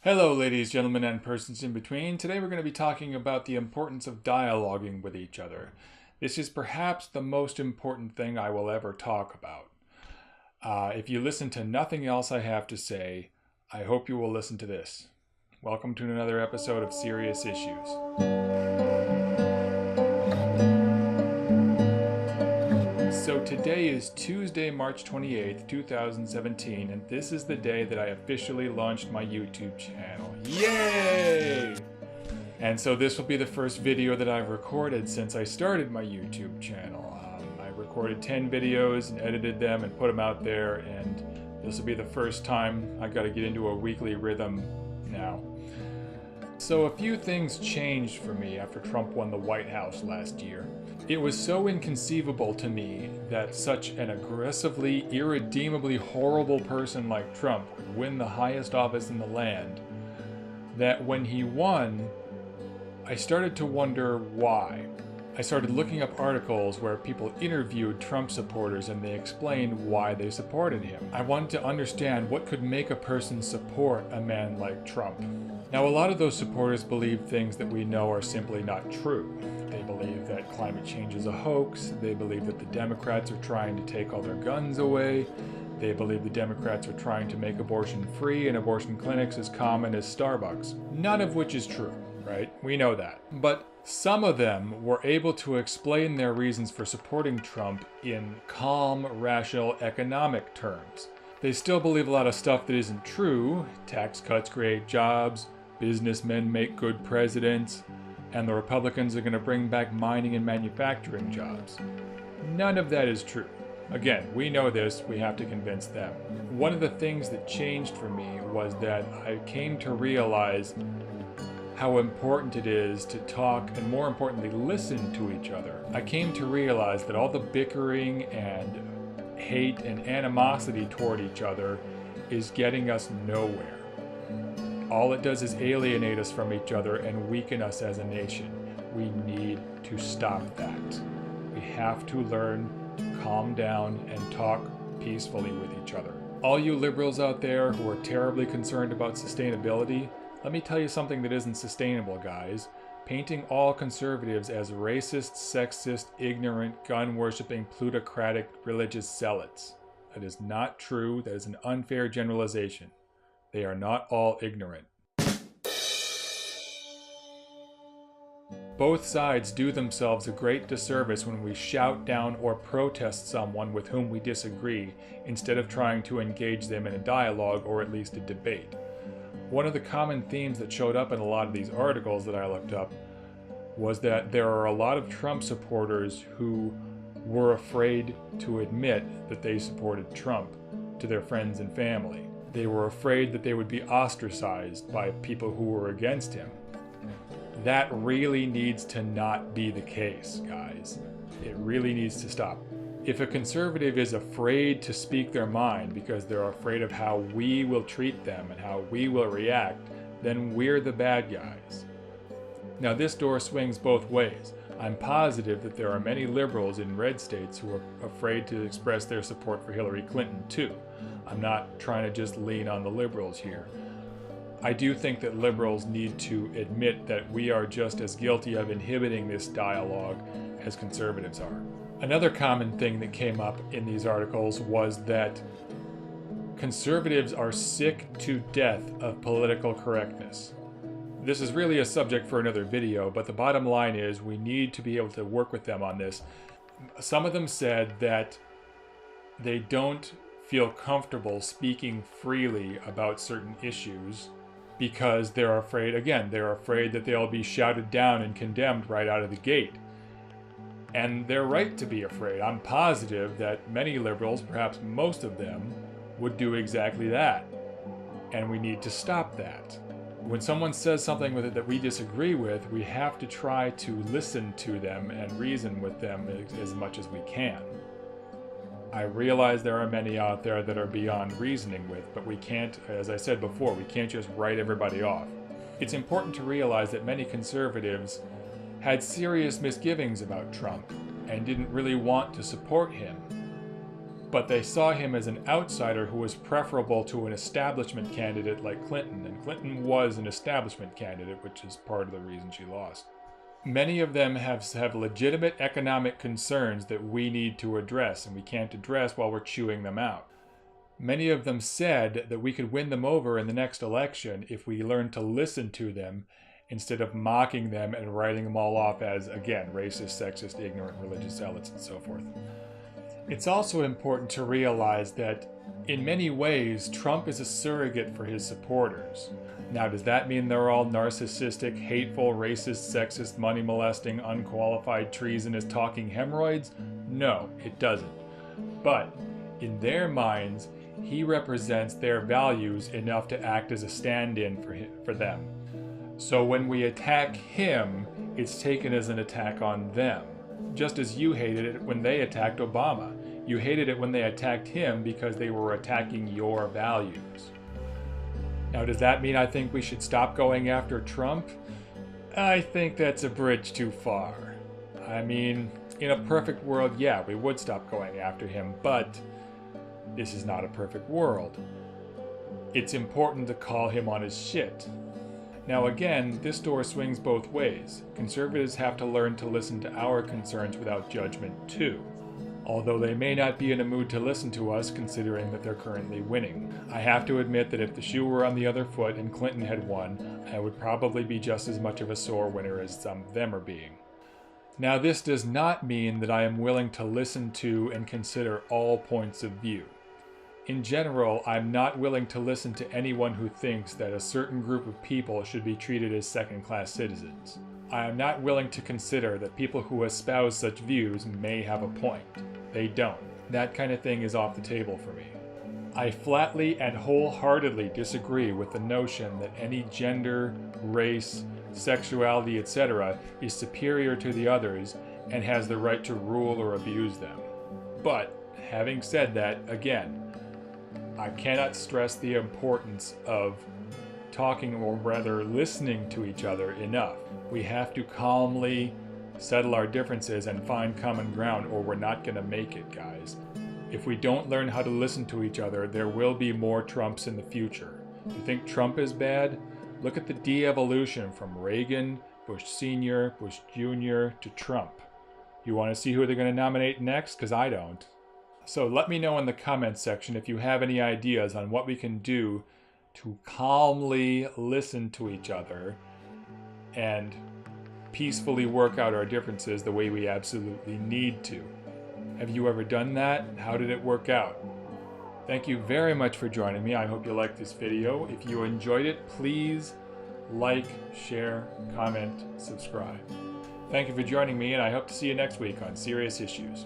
Hello, ladies, gentlemen, and persons in between. Today we're going to be talking about the importance of dialoguing with each other. This is perhaps the most important thing I will ever talk about. If you listen to nothing else I have to say, I hope you will listen to this. Welcome to another episode of Serious Issues. So today is Tuesday, March 28th, 2017, and this is the day that I officially launched my YouTube channel. Yay! And so this will be the first video that I've recorded since I started my YouTube channel. I recorded 10 videos and edited them and put them out there, and this will be the first time I've got to get into a weekly rhythm now. So a few things changed for me after Trump won the White House last year. It was so inconceivable to me that such an aggressively, irredeemably horrible person like Trump would win the highest office in the land, that when he won, I started to wonder why. I started looking up articles where people interviewed Trump supporters and they explained why they supported him. I wanted to understand what could make a person support a man like Trump. Now, a lot of those supporters believe things that we know are simply not true. They believe that climate change is a hoax. They believe that the Democrats are trying to take all their guns away. They believe the Democrats are trying to make abortion free and abortion clinics as common as Starbucks. None of which is true, right? We know that. But some of them were able to explain their reasons for supporting Trump in calm, rational economic terms. They still believe a lot of stuff that isn't true. Tax cuts create jobs, businessmen make good presidents, and the Republicans are going to bring back mining and manufacturing jobs. None of that is true. Again, we know this, we have to convince them. One of the things that changed for me was that I came to realize how important it is to talk and, more importantly, listen to each other. I came to realize that all the bickering and hate and animosity toward each other is getting us nowhere. All it does is alienate us from each other and weaken us as a nation. We need to stop that. We have to learn to calm down and talk peacefully with each other. All you liberals out there who are terribly concerned about sustainability, let me tell you something that isn't sustainable, guys. Painting all conservatives as racist, sexist, ignorant, gun-worshipping, plutocratic, religious zealots. That is not true. That is an unfair generalization. They are not all ignorant. Both sides do themselves a great disservice when we shout down or protest someone with whom we disagree instead of trying to engage them in a dialogue or at least a debate. One of the common themes that showed up in a lot of these articles that I looked up was that there are a lot of Trump supporters who were afraid to admit that they supported Trump to their friends and family. They were afraid that they would be ostracized by people who were against him. That really needs to not be the case, guys. It really needs to stop. If a conservative is afraid to speak their mind because they're afraid of how we will treat them and how we will react, then we're the bad guys. Now, this door swings both ways. I'm positive that there are many liberals in red states who are afraid to express their support for Hillary Clinton, too. I'm not trying to just lean on the liberals here. I do think that liberals need to admit that we are just as guilty of inhibiting this dialogue as conservatives are. Another common thing that came up in these articles was that conservatives are sick to death of political correctness. This is really a subject for another video, but the bottom line is we need to be able to work with them on this. Some of them said that they don't feel comfortable speaking freely about certain issues because they're afraid, again, they're afraid that they'll be shouted down and condemned right out of the gate. And they're right to be afraid. I'm positive that many liberals, perhaps most of them, would do exactly that. And we need to stop that. When someone says something with it that we disagree with, we have to try to listen to them and reason with them as much as we can. I realize there are many out there that are beyond reasoning with, but we can't, as I said before, we can't just write everybody off. It's important to realize that many conservatives had serious misgivings about Trump and didn't really want to support him. But they saw him as an outsider who was preferable to an establishment candidate like Clinton, and Clinton was an establishment candidate, which is part of the reason she lost. Many of them have legitimate economic concerns that we need to address, and we can't address while we're chewing them out. Many of them said that we could win them over in the next election if we learn to listen to them instead of mocking them and writing them all off as, again, racist, sexist, ignorant, religious zealots, and so forth. It's also important to realize that in many ways, Trump is a surrogate for his supporters. Now, does that mean they're all narcissistic, hateful, racist, sexist, money-molesting, unqualified, treasonous, talking hemorrhoids? No, it doesn't. But in their minds, he represents their values enough to act as a stand-in for them. So when we attack him, it's taken as an attack on them. Just as you hated it when they attacked Obama. You hated it when they attacked him because they were attacking your values. Now, does that mean I think we should stop going after Trump? I think that's a bridge too far. I mean, in a perfect world, yeah, we would stop going after him, but this is not a perfect world. It's important to call him on his shit. Now again, this door swings both ways. Conservatives have to learn to listen to our concerns without judgment too. Although they may not be in a mood to listen to us considering that they're currently winning. I have to admit that if the shoe were on the other foot and Clinton had won, I would probably be just as much of a sore winner as some of them are being. Now this does not mean that I am willing to listen to and consider all points of view. In general, I'm not willing to listen to anyone who thinks that a certain group of people should be treated as second-class citizens. I am not willing to consider that people who espouse such views may have a point. They don't. That kind of thing is off the table for me. I flatly and wholeheartedly disagree with the notion that any gender, race, sexuality, etc. is superior to the others and has the right to rule or abuse them. But, having said that, again, I cannot stress the importance of talking, or rather listening to each other enough. We have to calmly settle our differences and find common ground, or we're not going to make it, guys. If we don't learn how to listen to each other, there will be more Trumps in the future. You think Trump is bad? Look at the de-evolution from Reagan, Bush Sr., Bush Jr. to Trump. You want to see who they're going to nominate next? Because I don't. So let me know in the comments section if you have any ideas on what we can do to calmly listen to each other and peacefully work out our differences the way we absolutely need to. Have you ever done that? How did it work out? Thank you very much for joining me. I hope you liked this video. If you enjoyed it, please like, share, comment, subscribe. Thank you for joining me, and I hope to see you next week on Serious Issues.